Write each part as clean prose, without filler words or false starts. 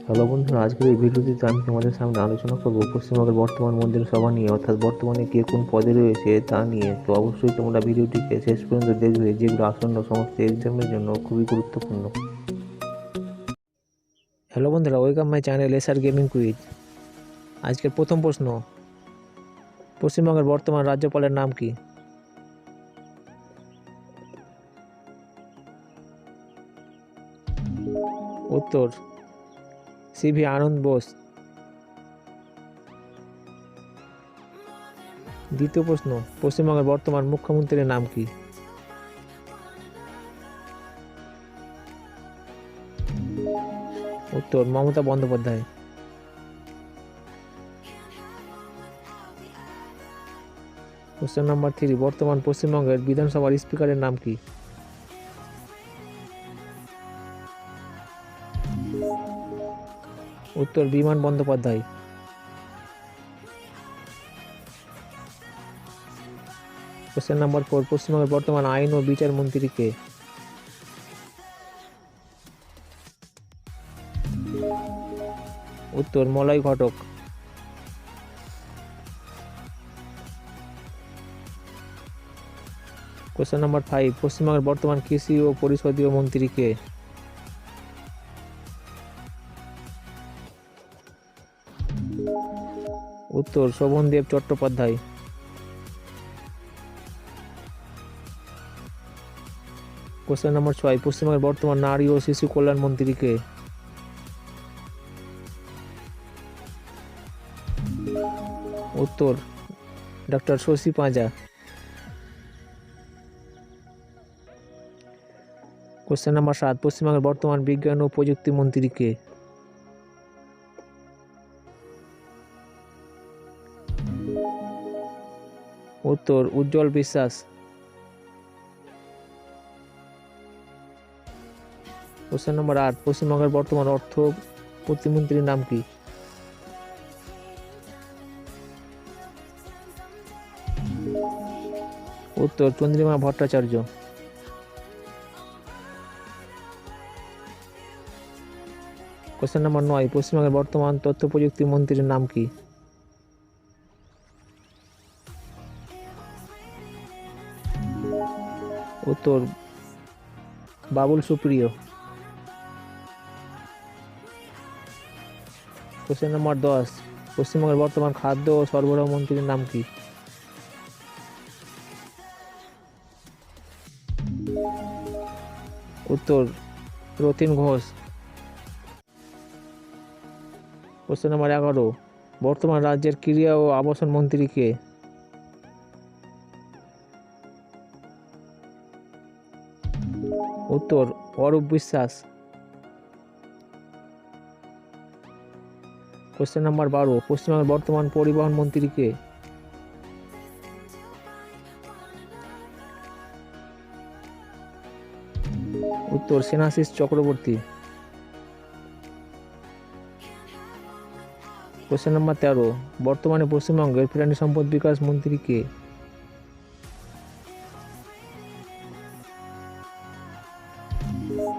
Hello বন্ধুরা, আজকের এই ভিডিওটিতে আমি তোমাদের সামনে আলোচনা করব পশ্চিমবঙ্গের বর্তমান মন্ত্রিসভা নিয়ে, অর্থাৎ বর্তমানে কে কোন পদে রয়েছে তা নিয়ে। তো অবশ্যই তোমরা ভিডিওটিকে শেষ পর্যন্ত দেখবে, যেগুলো আসন্ন সমস্ত এক্সামের জন্য খুবই গুরুত্বপূর্ণ। হ্যালো বন্ধুরা, welcome my channel SR gaming quiz. আজকের প্রথম প্রশ্ন, পশ্চিমবঙ্গের বর্তমান রাজ্যপালের নাম কি? উত্তর সিভি আনন্দ বোস। দ্বিতীয় প্রশ্ন, পশ্চিমবঙ্গের বর্তমান মুখ্যমন্ত্রীর নাম কি? উত্তর মমতা বন্দ্যোপাধ্যায়। কোশ্চেন নাম্বার 3, বর্তমান পশ্চিমবঙ্গের বিধানসভার স্পিকারের নাম কি? উত্তর বিমান বন্দ্যোপাধ্যায়। কোশ্চেন নাম্বার 4, পশ্চিমবঙ্গের বর্তমান আইন ও বিচার মন্ত্রী কে? উত্তর মলয় ঘটক। কোশ্চেন নাম্বার 5, পশ্চিমবঙ্গের বর্তমান কৃষি ও পরিষদীয় মন্ত্রী কে? উত্তর শোভনদেব চট্টোপাধ্যায়। কোশ্চেন নাম্বার 6, পশ্চিমবঙ্গের বর্তমান নারী ও শিশু কল্যাণ মন্ত্রী কে? উত্তর doctor Shashi Panja. Question number 7, পশ্চিমবঙ্গের বর্তমান বিজ্ঞান ও প্রযুক্তি মন্ত্রী কে? উত্তর উজ্জ্বল বিশ্বাস। কোশ্চেন নাম্বার 8, পশ্চিমবঙ্গের বর্তমান অর্থ প্রতিমন্ত্রীর নাম কি? উত্তর চন্দ্রিমা ভট্টাচার্য। কোশ্চেন নাম্বার 9, পশ্চিমবঙ্গের বর্তমান তথ্য প্রযুক্তি মন্ত্রীর নাম কি? উত্তর বাবুল সুপ্রিয়। কোশ্চেন নাম্বার 10, পশ্চিমবঙ্গের বর্তমান খাদ্য ও সরবরাহ মন্ত্রীর নাম কি? উত্তর রতিন ঘোষ। কোশ্চেন নাম্বার 11, বর্তমান রাজ্যের ক্রীড়া ও আবাসন মন্ত্রী কে? উত্তর অরূপ বিশ্বাস। কোশ্চেন নাম্বার 12, পশ্চিমবঙ্গের বর্তমান পরিবহন মন্ত্রী কে? উত্তর সেনাশিস চক্রবর্তী। কোশ্চেন নাম্বার 13, বর্তমানে পশ্চিমবঙ্গের প্রাণী সম্পদ বিকাশ মন্ত্রী কে?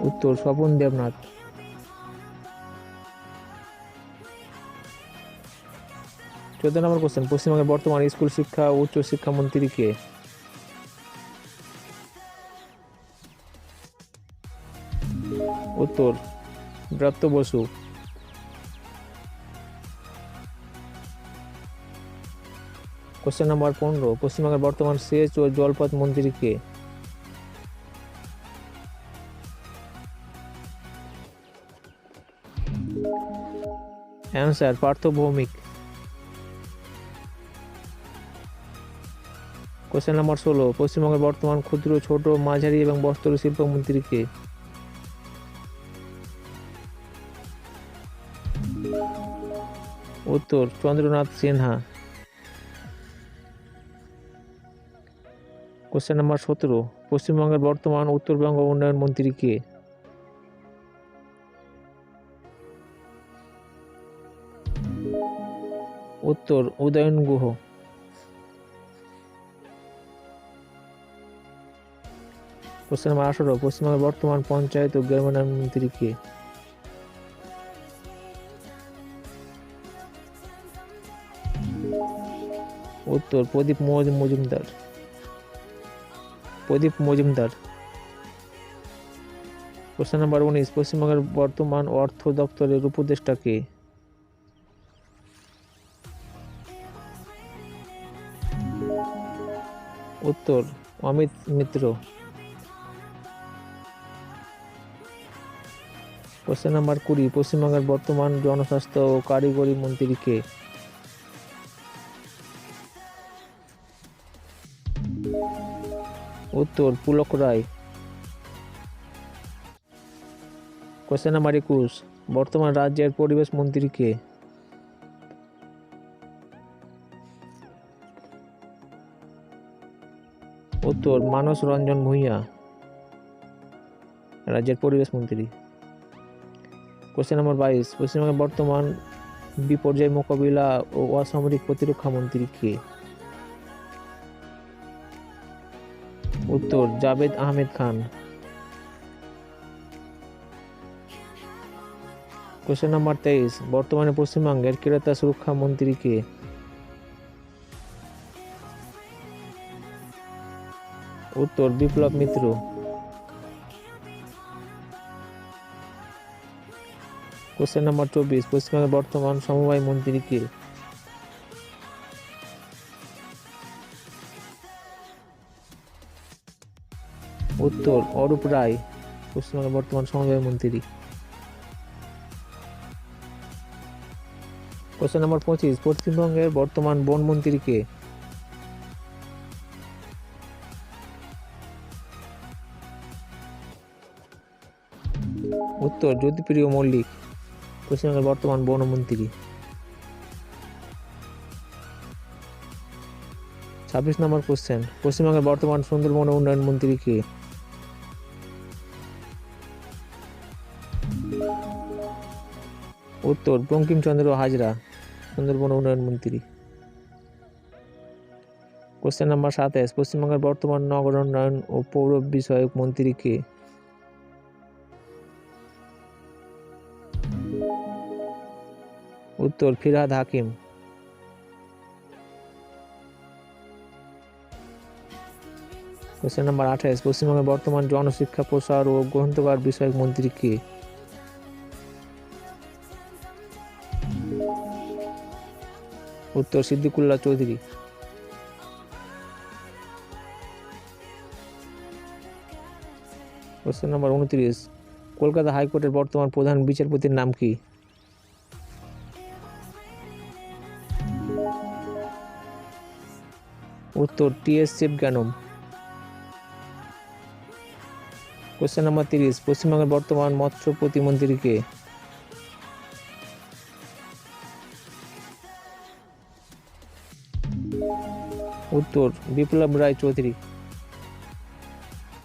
উত্তর স্বপন দেবনাথ। চোদ্দ নম্বর কোশ্চেন, পশ্চিমবঙ্গের বর্তমান স্কুল শিক্ষা ও উচ্চ শিক্ষা মন্ত্রী কে? উত্তর ব্রাত্য বসু। কোশ্চেন নাম্বার 15, পশ্চিমবঙ্গের বর্তমান সেচ ও জলপথ মন্ত্রী কে? Answer Partha Bhowmick. Question number 16, পশ্চিমবঙ্গের বর্তমান ক্ষুদ্র, ছোট, মাঝারি এবং বস্ত্র শিল্প মন্ত্রী কে? উত্তর চন্দ্রনাথ সিনহা। কোশ্চেন নাম্বার 17, পশ্চিমবঙ্গের বর্তমান উত্তরবঙ্গ উন্নয়ন মন্ত্রী কে? উত্তর উদয়ন গুহ। কোশ্চেন নাম্বার 18, পশ্চিমবঙ্গের বর্তমান পঞ্চায়েত ও গ্রামোন্নয়ন মন্ত্রী কে? উত্তর মজুমদার। প্রদীপ মজুমদার। কোশ্চেন নাম্বার 19, পশ্চিমবঙ্গের বর্তমান অর্থ দপ্তরের উপদেষ্টা কে? উত্তর অমিত মিত্র। কোশ্চেন নাম্বার 20, পশ্চিমবঙ্গের বর্তমান জনস্বাস্থ্য ও কারিগরি মন্ত্রী কে? উত্তর পুলক রায়। কোশ্চেন নাম্বার 21, বর্তমান রাজ্যের পরিবেশ মন্ত্রী কে? উত্তর মানস রঞ্জন ভূঁইয়া, রাজ্যের পরিবেশ মন্ত্রী। কোশ্চেন নাম্বার 22, পশ্চিমবঙ্গের বর্তমান বিপর্যয় মোকাবিলা ও অসামরিক প্রতিরক্ষা মন্ত্রী কে? উত্তর জাভেদ আহমেদ খান। কোশ্চেন নাম্বার 23, বর্তমানে পশ্চিমবঙ্গের ক্রেতা সুরক্ষা মন্ত্রী কে? উত্তর বিপ্লব মিত্র। কোশ্চেন নাম্বার 24, পশ্চিমবঙ্গের বর্তমান সমবায় মন্ত্রী কে? উত্তর অরূপ রায়, পশ্চিমবঙ্গের বর্তমান সমবায় মন্ত্রী। কোশ্চেন নাম্বার 25, পশ্চিমবঙ্গের বর্তমান বন মন্ত্রী কে? উত্তর জ্যোতিপ্রিয় মল্লিক, পশ্চিমবঙ্গের বর্তমান বনমন্ত্রী। 26 নম্বর কোশ্চেন, পশ্চিমবঙ্গের বর্তমান সুন্দরবন উন্নয়ন মন্ত্রী কে? উত্তর বঙ্কিমচন্দ্র হাজরা, সুন্দরবন উন্নয়ন মন্ত্রী। কোশ্চেন নাম্বার 27, পশ্চিমবঙ্গের বর্তমান নগরোন্নয়ন ও পৌর বিষয়ক মন্ত্রী কে? উত্তর ফিরহাদ হাকিম। কোশ্চেন নাম্বার 28, পশ্চিমবঙ্গের বর্তমান জনশিক্ষা প্রসার ও গ্রন্থাগার বিষয়ক মন্ত্রী কে? উত্তর সিদ্দিকুল্লাহ চৌধুরী। কোশ্চেন নাম্বার 29, কলকাতা হাইকোর্টের বর্তমান প্রধান বিচারপতির নাম কি? উত্তর টি.এস. শিবজ্ঞানম। কোশ্চেন নাম্বার 30, পশ্চিমবঙ্গের বর্তমান মৎস্য প্রতিমন্ত্রী কে? উত্তর বিপ্লব রায় চৌধুরী।